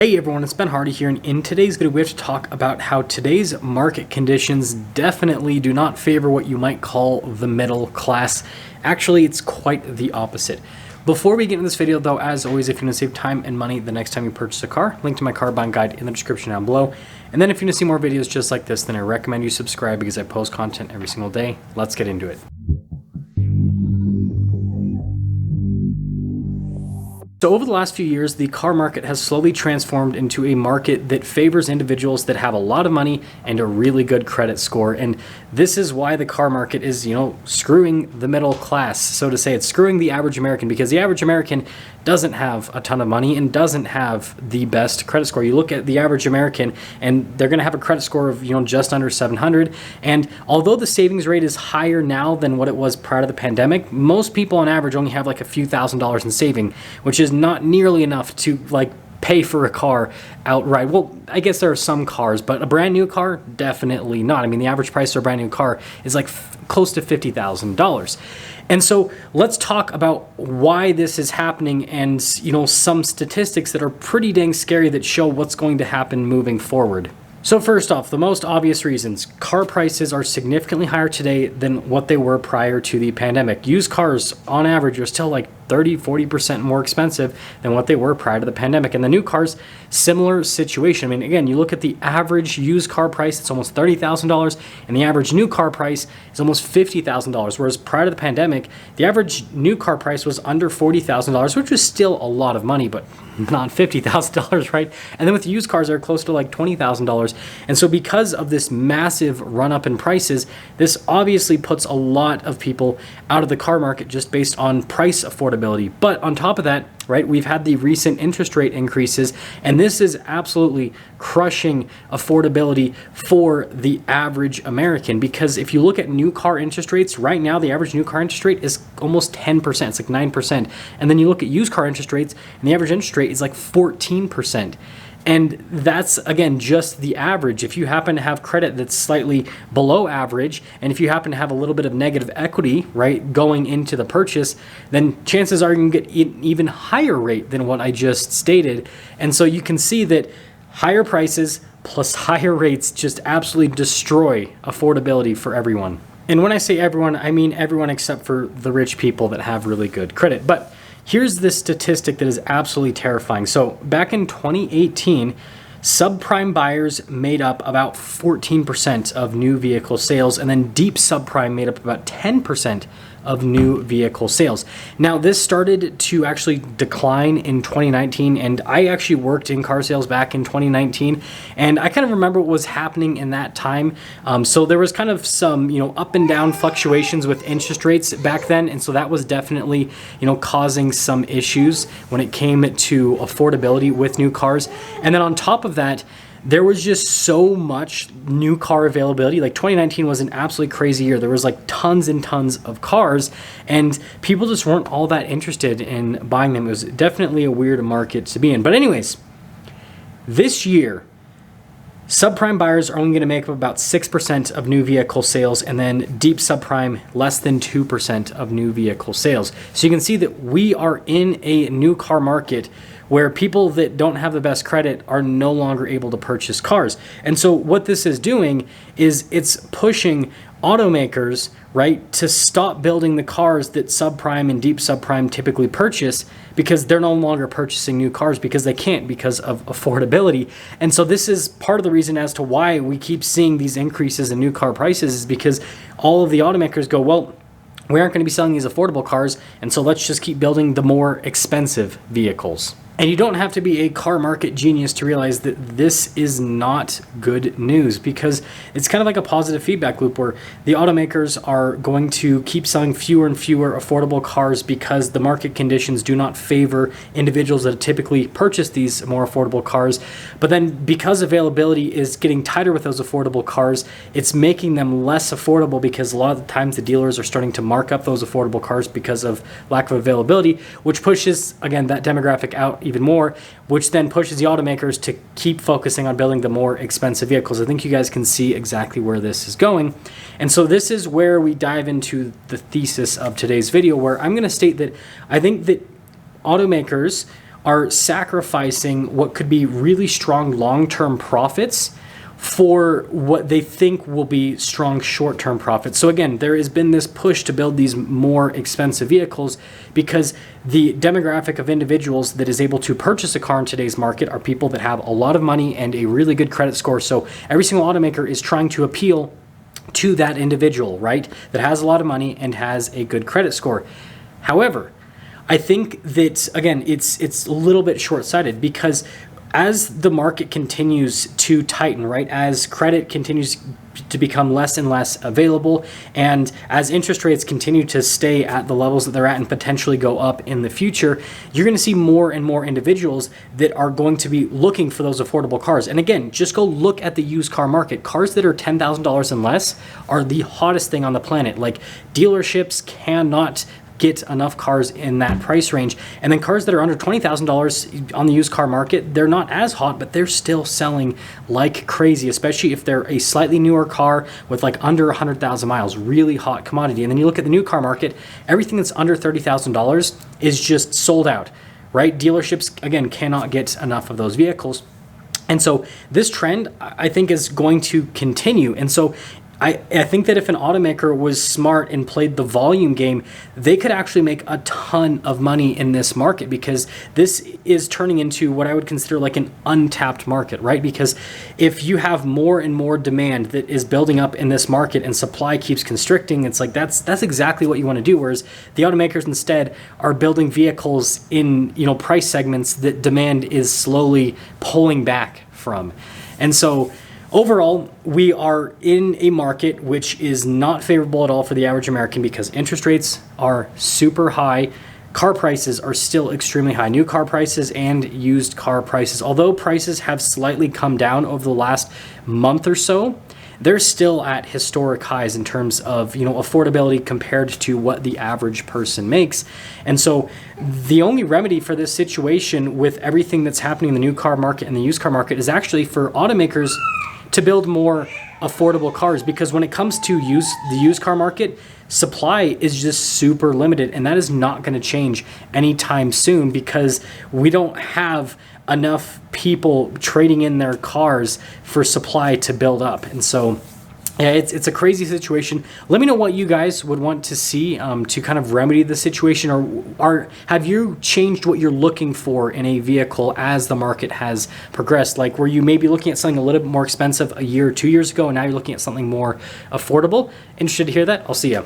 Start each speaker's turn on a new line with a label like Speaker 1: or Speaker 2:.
Speaker 1: Hey everyone, it's Ben Hardy here, and in today's video we have to talk about how today's market conditions definitely do not favor what you might call the middle class. Actually, it's quite the opposite. Before we get into this video though, as always, if you want to save time and money the next time you purchase a car, link to my car buying guide in the description down below. And then if you want to see more videos just like this, then I recommend you subscribe because I post content every single day. Let's get into it. So over the last few years, the car market has slowly transformed into a market that favors individuals that have a lot of money and a really good credit score. And this is why the car market is, screwing the middle class, so to say. It's screwing the average American because the average American doesn't have a ton of money and doesn't have the best credit score. You look at the average American and they're going to have a credit score of, just under 700. And although the savings rate is higher now than what it was prior to the pandemic, most people on average only have like a few $1,000s in saving, which is not nearly enough to pay for a car outright. Well, I guess there are some cars, but a brand new car, definitely not. I mean, the average price for a brand new car is close to $50,000. And so let's talk about why this is happening and, some statistics that are pretty dang scary that show what's going to happen moving forward. So first off, the most obvious reasons, car prices are significantly higher today than what they were prior to the pandemic. Used cars on average are still 30-40% more expensive than what they were prior to the pandemic. And the new cars, similar situation. I mean, again, you look at the average used car price, it's almost $30,000, and the average new car price is almost $50,000. Whereas prior to the pandemic, the average new car price was under $40,000, which was still a lot of money, but not $50,000, right? And then with used cars, they're close to $20,000. And so because of this massive run up in prices, this obviously puts a lot of people out of the car market just based on price affordability. But on top of that, right, we've had the recent interest rate increases, and this is absolutely crushing affordability for the average American. Because if you look at new car interest rates, right now the average new car interest rate is almost 10%, it's 9%. And then you look at used car interest rates, and the average interest rate is 14%. And that's, again, just the average. If you happen to have credit that's slightly below average, and if you happen to have a little bit of negative equity, right, going into the purchase, then chances are you can get an even higher rate than what I just stated. And so you can see that higher prices plus higher rates just absolutely destroy affordability for everyone. And when I say everyone, I mean everyone except for the rich people that have really good credit. But here's this statistic that is absolutely terrifying. So back in 2018, subprime buyers made up about 14% of new vehicle sales, and then deep subprime made up about 10% of new vehicle sales. Now, this started to actually decline in 2019, and I actually worked in car sales back in 2019, and I kind of remember what was happening in that time. So there was kind of some, up and down fluctuations with interest rates back then, and so that was definitely, causing some issues when it came to affordability with new cars. And then on top of that, there was just so much new car availability. 2019 was an absolutely crazy year. There was tons and tons of cars, and people just weren't all that interested in buying them. It was definitely a weird market to be in. But anyways, this year, subprime buyers are only going to make up about 6% of new vehicle sales, and then deep subprime less than 2% of new vehicle sales. So you can see that we are in a new car market where people that don't have the best credit are no longer able to purchase cars. And so what this is doing is it's pushing automakers, right, to stop building the cars that subprime and deep subprime typically purchase, because they're no longer purchasing new cars because they can't, because of affordability. And so this is part of the reason as to why we keep seeing these increases in new car prices, is because all of the automakers go, well, we aren't going to be selling these affordable cars, and so let's just keep building the more expensive vehicles. And you don't have to be a car market genius to realize that this is not good news, because it's kind of like a positive feedback loop where the automakers are going to keep selling fewer and fewer affordable cars because the market conditions do not favor individuals that typically purchase these more affordable cars. But then because availability is getting tighter with those affordable cars, it's making them less affordable, because a lot of the times the dealers are starting to mark up those affordable cars because of lack of availability, which pushes, again, that demographic out even more, which then pushes the automakers to keep focusing on building the more expensive vehicles. I think you guys can see exactly where this is going. And so this is where we dive into the thesis of today's video, where I'm going to state that I think that automakers are sacrificing what could be really strong long-term profits for what they think will be strong short-term profits. So again, there has been this push to build these more expensive vehicles because the demographic of individuals that is able to purchase a car in today's market are people that have a lot of money and a really good credit score. So every single automaker is trying to appeal to that individual, right? That has a lot of money and has a good credit score. However, I think that, again, it's a little bit short-sighted because as the market continues to tighten, right, as credit continues to become less and less available, and as interest rates continue to stay at the levels that they're at and potentially go up in the future, you're going to see more and more individuals that are going to be looking for those affordable cars. And again, just go look at the used car market. Cars that are $10,000 and less are the hottest thing on the planet. Like, dealerships cannot get enough cars in that price range. And then cars that are under $20,000 on the used car market, they're not as hot, but they're still selling like crazy, especially if they're a slightly newer car with like under 100,000 miles, really hot commodity. And then you look at the new car market, everything that's under $30,000 is just sold out, right? Dealerships, again, cannot get enough of those vehicles. And so this trend, I think, is going to continue. And so I think that if an automaker was smart and played the volume game, they could actually make a ton of money in this market, because this is turning into what I would consider like an untapped market, right? Because if you have more and more demand that is building up in this market and supply keeps constricting, it's like that's exactly what you want to do. Whereas the automakers instead are building vehicles in, you know, price segments that demand is slowly pulling back from. And so overall, we are in a market which is not favorable at all for the average American, because interest rates are super high. Car prices are still extremely high. New car prices and used car prices, although prices have slightly come down over the last month or so, they're still at historic highs in terms of, you know, affordability compared to what the average person makes. And so the only remedy for this situation with everything that's happening in the new car market and the used car market is actually for automakers to build more affordable cars, because when it comes to the used car market, supply is just super limited, and that is not going to change anytime soon, because we don't have enough people trading in their cars for supply to build up. And so yeah, it's a crazy situation. Let me know what you guys would want to see to kind of remedy the situation, or have you changed what you're looking for in a vehicle as the market has progressed? Like, were you maybe looking at something a little bit more expensive a year or 2 years ago, and now you're looking at something more affordable? Interested to hear that? I'll see you.